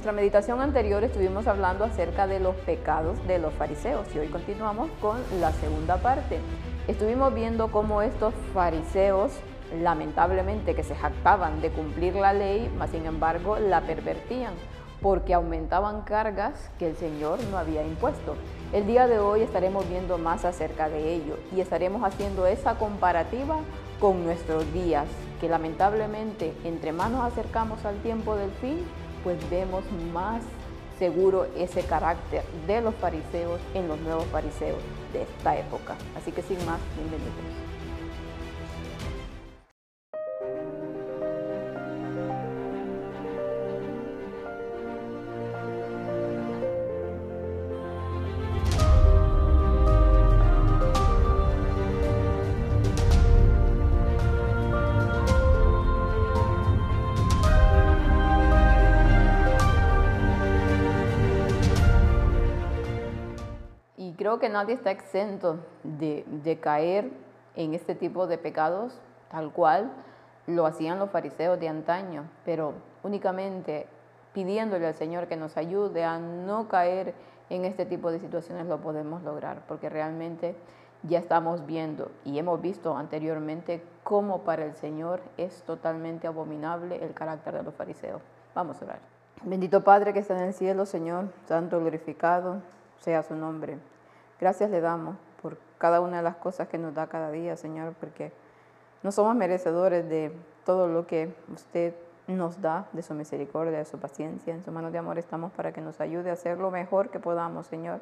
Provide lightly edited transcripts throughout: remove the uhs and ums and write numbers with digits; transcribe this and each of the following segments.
nuestra meditación anterior estuvimos hablando acerca de los pecados de los fariseos y hoy continuamos con la segunda parte. Estuvimos viendo cómo estos fariseos, lamentablemente, que se jactaban de cumplir la ley, mas sin embargo la pervertían porque aumentaban cargas que el Señor no había impuesto. El día de hoy estaremos viendo más acerca de ello y estaremos haciendo esa comparativa con nuestros días, que lamentablemente entre más nos acercamos al tiempo del fin, pues vemos más seguro ese carácter de los fariseos en los nuevos fariseos de esta época. Así que sin más, bienvenidos. Creo que nadie está exento de caer en este tipo de pecados, tal cual lo hacían los fariseos de antaño, pero únicamente pidiéndole al Señor que nos ayude a no caer en este tipo de situaciones lo podemos lograr, porque realmente ya estamos viendo y hemos visto anteriormente cómo para el Señor es totalmente abominable el carácter de los fariseos. Vamos a orar. Bendito Padre que está en el cielo, Señor, santo, glorificado sea su nombre. Gracias le damos por cada una de las cosas que nos da cada día, Señor, porque no somos merecedores de todo lo que usted nos da, de su misericordia, de su paciencia. En su mano de amor estamos para que nos ayude a hacer lo mejor que podamos, Señor,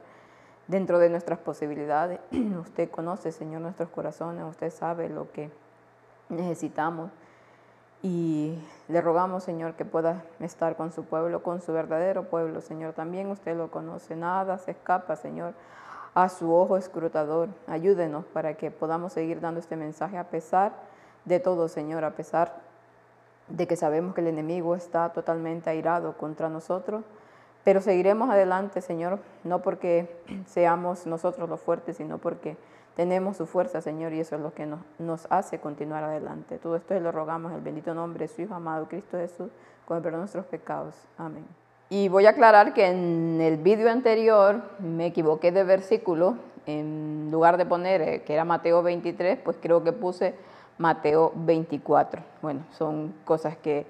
dentro de nuestras posibilidades. Usted conoce, Señor, nuestros corazones, usted sabe lo que necesitamos. Y le rogamos, Señor, que pueda estar con su pueblo, con su verdadero pueblo, Señor. También usted lo conoce, nada se escapa, Señor, a su ojo escrutador. Ayúdenos para que podamos seguir dando este mensaje a pesar de todo, Señor, a pesar de que sabemos que el enemigo está totalmente airado contra nosotros, pero seguiremos adelante, Señor, no porque seamos nosotros los fuertes, sino porque tenemos su fuerza, Señor, y eso es lo que nos hace continuar adelante. Todo esto lo rogamos en el bendito nombre de su Hijo amado, Cristo Jesús, con el perdón de nuestros pecados. Amén. Y voy a aclarar que en el vídeo anterior me equivoqué de versículo. En lugar de poner que era Mateo 23, pues creo que puse Mateo 24. Bueno, son cosas que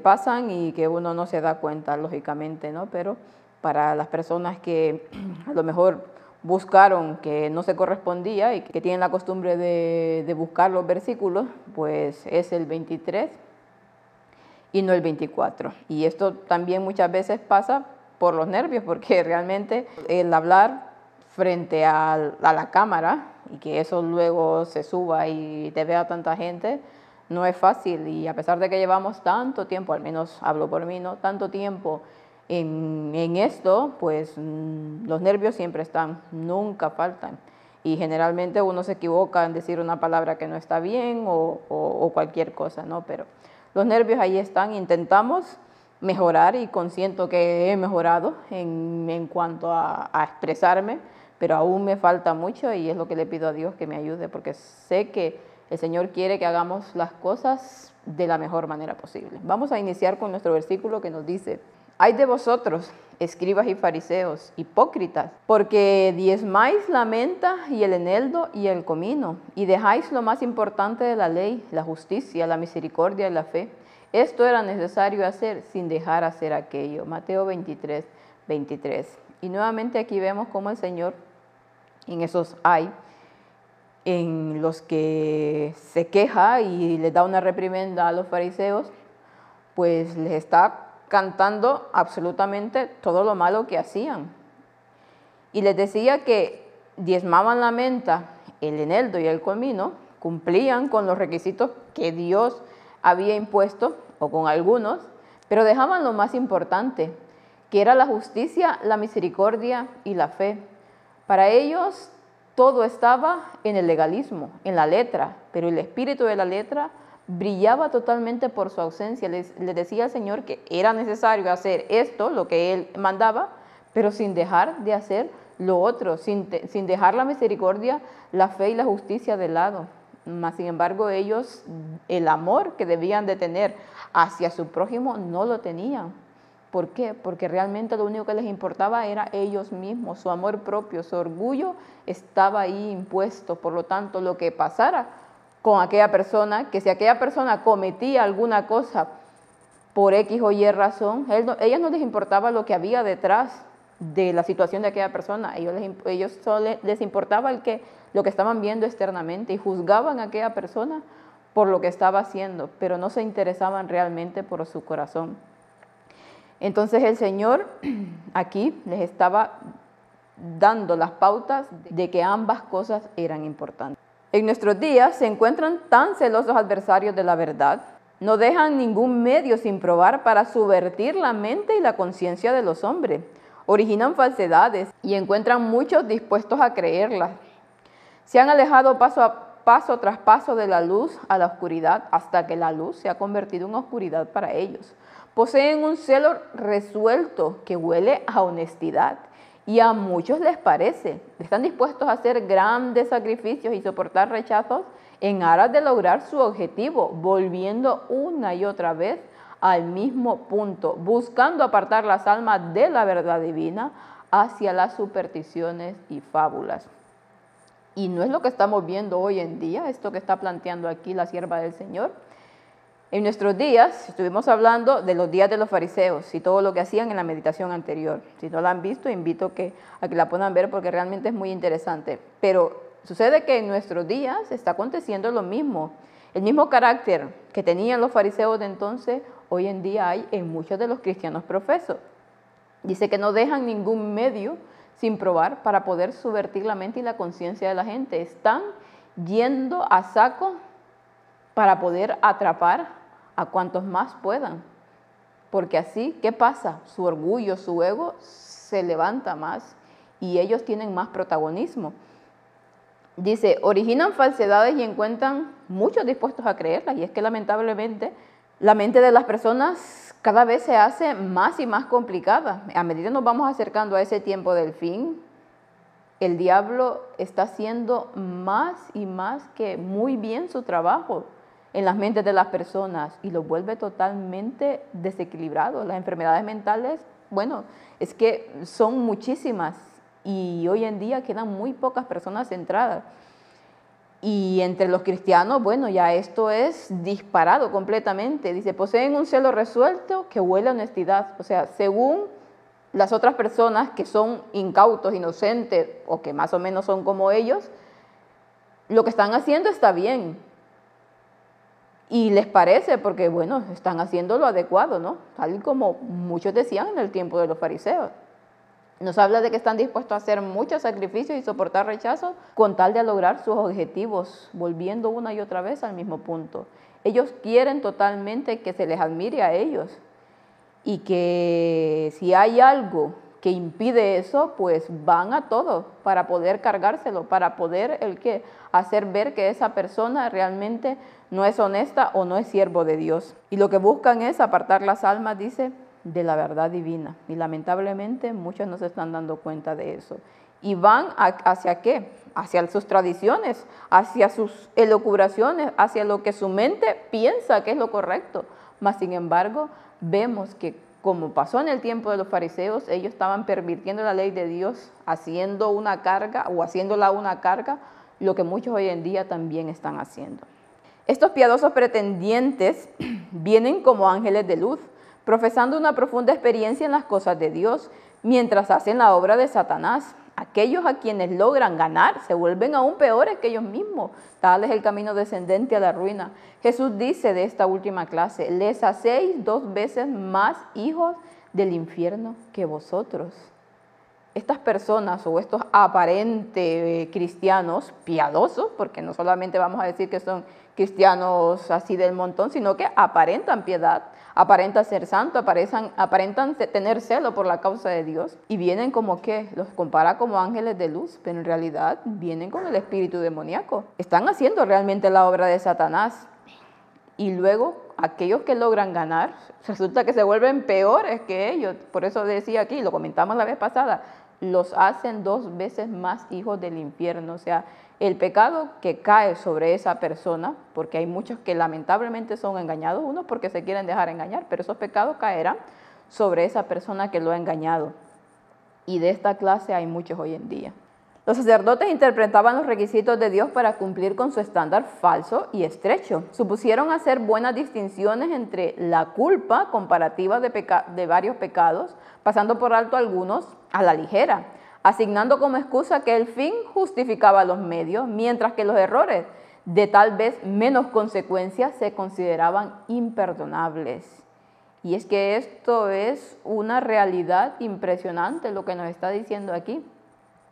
pasan y que uno no se da cuenta, lógicamente, ¿no? Pero para las personas que a lo mejor buscaron que no se correspondía y que tienen la costumbre de buscar los versículos, pues es el 23 y no el 24. Y esto también muchas veces pasa por los nervios, porque realmente el hablar frente a la cámara y que eso luego se suba y te vea tanta gente, no es fácil. Y a pesar de que llevamos tanto tiempo, al menos hablo por mí, ¿no? Tanto tiempo en esto, pues los nervios siempre están, nunca faltan. Y generalmente uno se equivoca en decir una palabra que no está bien o cualquier cosa, ¿no? Pero los nervios ahí están. Intentamos mejorar y consiento que he mejorado en cuanto a expresarme, pero aún me falta mucho y es lo que le pido a Dios que me ayude, porque sé que el Señor quiere que hagamos las cosas de la mejor manera posible. Vamos a iniciar con nuestro versículo que nos dice: «Ay de vosotros, escribas y fariseos, hipócritas, porque diezmáis la menta y el eneldo y el comino, y dejáis lo más importante de la ley, la justicia, la misericordia y la fe. Esto era necesario hacer sin dejar hacer aquello». Mateo 23, 23. Y nuevamente aquí vemos cómo el Señor, en esos hay, en los que se queja y les da una reprimenda a los fariseos, pues les está cantando absolutamente todo lo malo que hacían. Y les decía que diezmaban la menta, el eneldo y el comino, cumplían con los requisitos que Dios había impuesto, o con algunos, pero dejaban lo más importante, que era la justicia, la misericordia y la fe. Para ellos todo estaba en el legalismo, en la letra, pero el espíritu de la letra brillaba totalmente por su ausencia. Les decía al Señor que era necesario hacer esto, lo que Él mandaba, pero sin dejar de hacer lo otro, sin dejar la misericordia, la fe y la justicia de lado. Mas, sin embargo, ellos, el amor que debían de tener hacia su prójimo, no lo tenían. ¿Por qué? Porque realmente lo único que les importaba era ellos mismos, su amor propio, su orgullo estaba ahí impuesto. Por lo tanto, lo que pasara con aquella persona, que si aquella persona cometía alguna cosa por X o Y razón, ellos no les importaba lo que había detrás de la situación de aquella persona. Ellos solo les importaba lo que estaban viendo externamente, y juzgaban a aquella persona por lo que estaba haciendo, pero no se interesaban realmente por su corazón. Entonces el Señor aquí les estaba dando las pautas de que ambas cosas eran importantes. En nuestros días se encuentran tan celosos adversarios de la verdad, no dejan ningún medio sin probar para subvertir la mente y la conciencia de los hombres. Originan falsedades y encuentran muchos dispuestos a creerlas. Se han alejado paso tras paso de la luz a la oscuridad, hasta que la luz se ha convertido en oscuridad para ellos. Poseen un celo resuelto que huele a honestidad, y a muchos les parece. Están dispuestos a hacer grandes sacrificios y soportar rechazos en aras de lograr su objetivo, volviendo una y otra vez al mismo punto, buscando apartar las almas de la verdad divina hacia las supersticiones y fábulas. Y no es lo que estamos viendo hoy en día, esto que está planteando aquí la sierva del Señor. En nuestros días, estuvimos hablando de los días de los fariseos y todo lo que hacían en la meditación anterior. Si no la han visto, invito a que la puedan ver, porque realmente es muy interesante. Pero sucede que en nuestros días está aconteciendo lo mismo. El mismo carácter que tenían los fariseos de entonces, hoy en día hay en muchos de los cristianos profesos. Dice que no dejan ningún medio sin probar para poder subvertir la mente y la conciencia de la gente. Están yendo a saco para poder atrapar a cuantos más puedan. Porque así, ¿qué pasa? Su orgullo, su ego se levanta más y ellos tienen más protagonismo. Dice, originan falsedades y encuentran muchos dispuestos a creerlas. Y es que lamentablemente la mente de las personas cada vez se hace más y más complicada. A medida que nos vamos acercando a ese tiempo del fin, el diablo está haciendo más y más que muy bien su trabajo en las mentes de las personas y los vuelve totalmente desequilibrados. Las enfermedades mentales, bueno, es que son muchísimas y hoy en día quedan muy pocas personas centradas. Y entre los cristianos, bueno, ya esto es disparado completamente. Dice, poseen un celo resuelto que huele a honestidad. O sea, según las otras personas que son incautos, inocentes o que más o menos son como ellos, lo que están haciendo está bien. Y les parece porque, bueno, están haciendo lo adecuado, ¿no? Tal como muchos decían en el tiempo de los fariseos. Nos habla de que están dispuestos a hacer muchos sacrificios y soportar rechazos con tal de lograr sus objetivos, volviendo una y otra vez al mismo punto. Ellos quieren totalmente que se les admire a ellos y que si hay algo que impide eso, pues van a todo para poder cargárselo, para poder hacer ver que esa persona realmente no es honesta o no es siervo de Dios. Y lo que buscan es apartar las almas, dice, de la verdad divina. Y lamentablemente muchos no se están dando cuenta de eso. Y van ¿hacia qué? Hacia sus tradiciones, hacia sus elucubraciones, hacia lo que su mente piensa que es lo correcto. Mas, sin embargo, vemos que como pasó en el tiempo de los fariseos, ellos estaban pervirtiendo la ley de Dios, haciendo una carga o haciéndola una carga, lo que muchos hoy en día también están haciendo. Estos piadosos pretendientes vienen como ángeles de luz, profesando una profunda experiencia en las cosas de Dios, mientras hacen la obra de Satanás. Aquellos a quienes logran ganar se vuelven aún peores que ellos mismos. Tal es el camino descendente a la ruina. Jesús dice de esta última clase, les hacéis 2 veces más hijos del infierno que vosotros. Estas personas o estos aparentes cristianos piadosos, porque no solamente vamos a decir que son cristianos así del montón, sino que aparentan piedad, aparentan ser santos, aparentan tener celo por la causa de Dios, y vienen como que los compara como ángeles de luz, pero en realidad vienen con el espíritu demoníaco. Están haciendo realmente la obra de Satanás. Y luego aquellos que logran ganar, resulta que se vuelven peores que ellos. Por eso decía aquí, lo comentamos la vez pasada, los hacen 2 veces más hijos del infierno. O sea, el pecado que cae sobre esa persona, porque hay muchos que lamentablemente son engañados, unos porque se quieren dejar engañar, pero esos pecados caerán sobre esa persona que lo ha engañado. Y de esta clase hay muchos hoy en día. Los sacerdotes interpretaban los requisitos de Dios para cumplir con su estándar falso y estrecho. Supusieron hacer buenas distinciones entre la culpa comparativa de varios pecados, pasando por alto algunos a la ligera, asignando como excusa que el fin justificaba los medios, mientras que los errores de tal vez menos consecuencias se consideraban imperdonables. Y es que esto es una realidad impresionante lo que nos está diciendo aquí.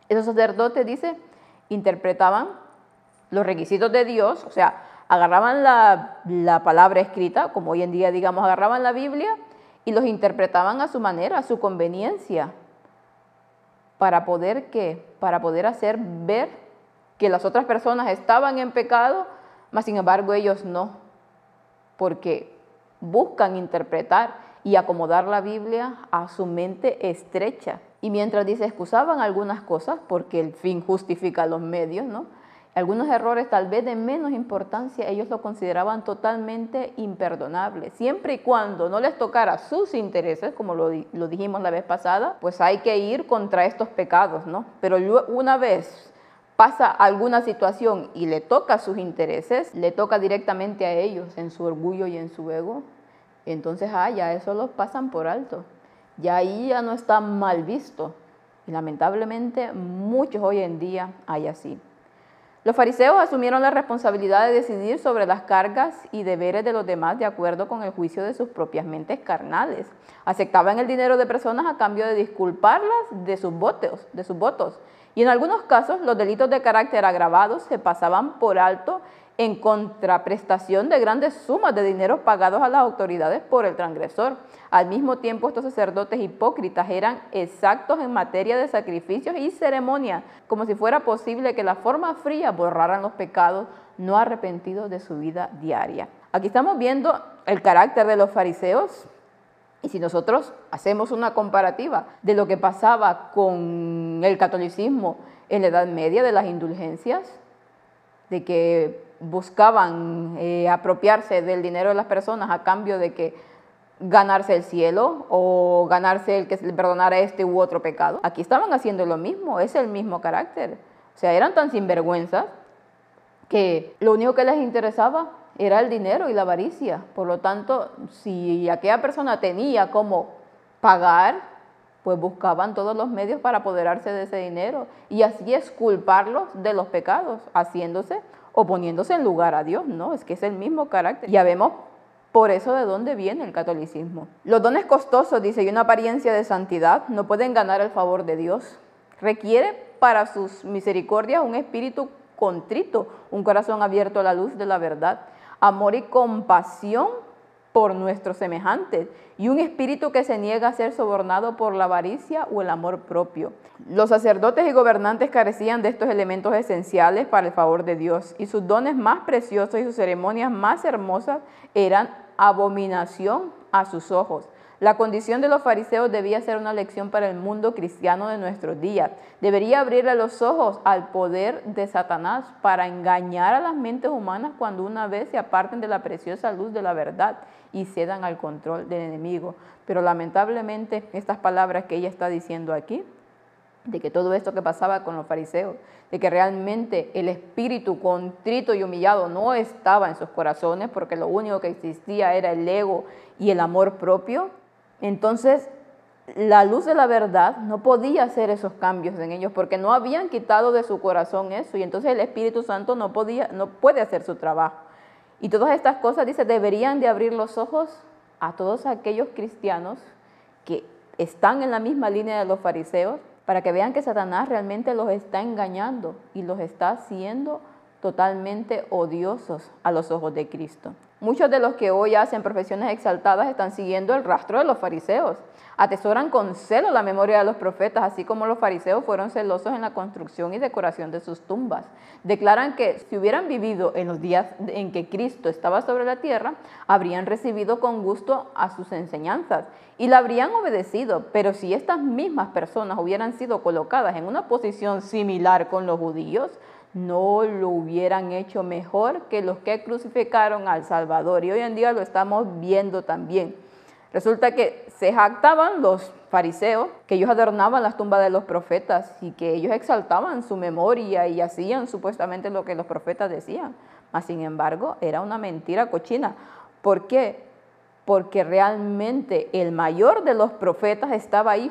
Esos sacerdotes, dice, interpretaban los requisitos de Dios, o sea, agarraban la palabra escrita, como hoy en día, digamos, agarraban la Biblia y los interpretaban a su manera, a su conveniencia, para poder, ¿qué? Para poder hacer ver que las otras personas estaban en pecado, mas sin embargo ellos no, porque buscan interpretar y acomodar la Biblia a su mente estrecha. Y mientras dice, excusaban algunas cosas porque el fin justifica los medios, ¿no? Algunos errores tal vez de menos importancia, ellos lo consideraban totalmente imperdonable. Siempre y cuando no les tocara sus intereses, como lo dijimos la vez pasada, pues hay que ir contra estos pecados, ¿no? Pero una vez pasa alguna situación y le toca sus intereses, le toca directamente a ellos en su orgullo y en su ego, entonces ya eso los pasan por alto. Ya ahí ya no está mal visto. Y lamentablemente muchos hoy en día hay así. Los fariseos asumieron la responsabilidad de decidir sobre las cargas y deberes de los demás de acuerdo con el juicio de sus propias mentes carnales. Aceptaban el dinero de personas a cambio de disculparlas de sus votos. Y en algunos casos los delitos de carácter agravados se pasaban por alto en contraprestación de grandes sumas de dinero pagados a las autoridades por el transgresor. Al mismo tiempo, estos sacerdotes hipócritas eran exactos en materia de sacrificios y ceremonias, como si fuera posible que la forma fría borraran los pecados no arrepentidos de su vida diaria. Aquí estamos viendo el carácter de los fariseos, y si nosotros hacemos una comparativa de lo que pasaba con el catolicismo en la Edad Media, de las indulgencias, de que buscaban apropiarse del dinero de las personas a cambio de que ganarse el cielo o ganarse el que se le perdonara este u otro pecado. Aquí estaban haciendo lo mismo, es el mismo carácter. O sea, eran tan sinvergüenzas que lo único que les interesaba era el dinero y la avaricia. Por lo tanto, si aquella persona tenía cómo pagar, pues buscaban todos los medios para apoderarse de ese dinero y así exculparlos de los pecados, haciéndose o poniéndose en lugar a Dios, ¿no? Es que es el mismo carácter. Ya vemos por eso de dónde viene el catolicismo. Los dones costosos, dice, y una apariencia de santidad no pueden ganar el favor de Dios. Requiere para sus misericordias un espíritu contrito, un corazón abierto a la luz de la verdad, amor y compasión por nuestros semejantes y un espíritu que se niega a ser sobornado por la avaricia o el amor propio. Los sacerdotes y gobernantes carecían de estos elementos esenciales para el favor de Dios y sus dones más preciosos y sus ceremonias más hermosas eran abominación a sus ojos. La condición de los fariseos debía ser una lección para el mundo cristiano de nuestros días. Debería abrirle los ojos al poder de Satanás para engañar a las mentes humanas cuando una vez se aparten de la preciosa luz de la verdad y cedan al control del enemigo. Pero lamentablemente estas palabras que ella está diciendo aquí, de que todo esto que pasaba con los fariseos, de que realmente el espíritu contrito y humillado no estaba en sus corazones porque lo único que existía era el ego y el amor propio, entonces la luz de la verdad no podía hacer esos cambios en ellos porque no habían quitado de su corazón eso y entonces el Espíritu Santo no puede hacer su trabajo. Y todas estas cosas, dice, deberían de abrir los ojos a todos aquellos cristianos que están en la misma línea de los fariseos para que vean que Satanás realmente los está engañando y los está haciendo totalmente odiosos a los ojos de Cristo. Muchos de los que hoy hacen profesiones exaltadas están siguiendo el rastro de los fariseos. Atesoran con celo la memoria de los profetas, así como los fariseos fueron celosos en la construcción y decoración de sus tumbas. Declaran que si hubieran vivido en los días en que Cristo estaba sobre la tierra, habrían recibido con gusto a sus enseñanzas y la habrían obedecido. Pero si estas mismas personas hubieran sido colocadas en una posición similar con los judíos, no lo hubieran hecho mejor que los que crucificaron al Salvador. Y hoy en día lo estamos viendo también. Resulta que se jactaban los fariseos que ellos adornaban las tumbas de los profetas y que ellos exaltaban su memoria y hacían supuestamente lo que los profetas decían. Mas, sin embargo, era una mentira cochina. ¿Por qué? Porque realmente el mayor de los profetas estaba ahí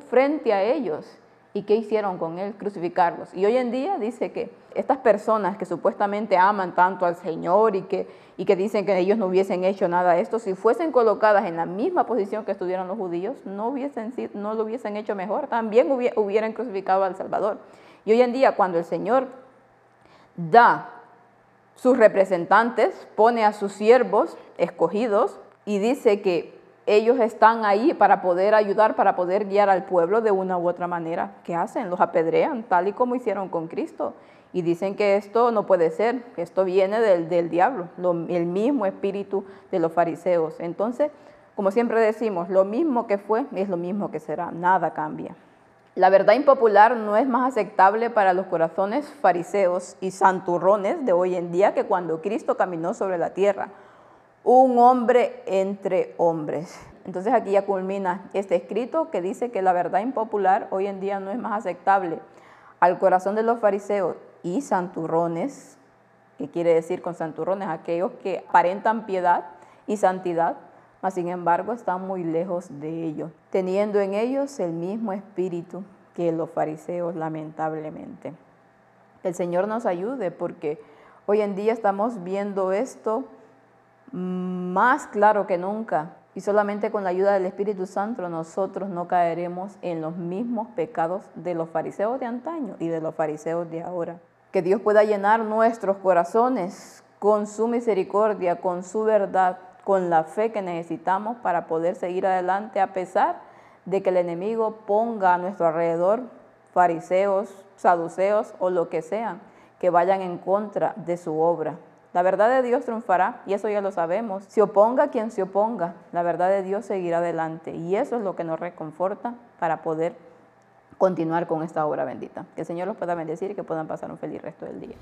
frente a ellos. ¿Y qué hicieron con él? Crucificarlos. Y hoy en día dice que estas personas que supuestamente aman tanto al Señor y que dicen que ellos no hubiesen hecho nada de esto, si fuesen colocadas en la misma posición que estuvieron los judíos, no lo hubiesen hecho mejor, también hubieran crucificado al Salvador. Y hoy en día, cuando el Señor da sus representantes, pone a sus siervos escogidos y dice que ellos están ahí para poder ayudar, para poder guiar al pueblo de una u otra manera. ¿Qué hacen? Los apedrean, tal y como hicieron con Cristo. Y dicen que esto no puede ser, que esto viene del diablo, el mismo espíritu de los fariseos. Entonces, como siempre decimos, lo mismo que fue es lo mismo que será, nada cambia. La verdad impopular no es más aceptable para los corazones fariseos y santurrones de hoy en día que cuando Cristo caminó sobre la tierra. Un hombre entre hombres. Entonces aquí ya culmina este escrito que dice que la verdad impopular hoy en día no es más aceptable al corazón de los fariseos y santurrones, que quiere decir con santurrones aquellos que aparentan piedad y santidad, mas sin embargo están muy lejos de ellos, teniendo en ellos el mismo espíritu que los fariseos, lamentablemente. El Señor nos ayude porque hoy en día estamos viendo esto más claro que nunca y solamente con la ayuda del Espíritu Santo nosotros no caeremos en los mismos pecados de los fariseos de antaño y de los fariseos de ahora. Que Dios pueda llenar nuestros corazones con su misericordia, con su verdad, con la fe que necesitamos para poder seguir adelante a pesar de que el enemigo ponga a nuestro alrededor fariseos, saduceos o lo que sean que vayan en contra de su obra. La verdad de Dios triunfará y eso ya lo sabemos. Se oponga quien se oponga, la verdad de Dios seguirá adelante y eso es lo que nos reconforta para poder continuar con esta obra bendita. Que el Señor los pueda bendecir y que puedan pasar un feliz resto del día.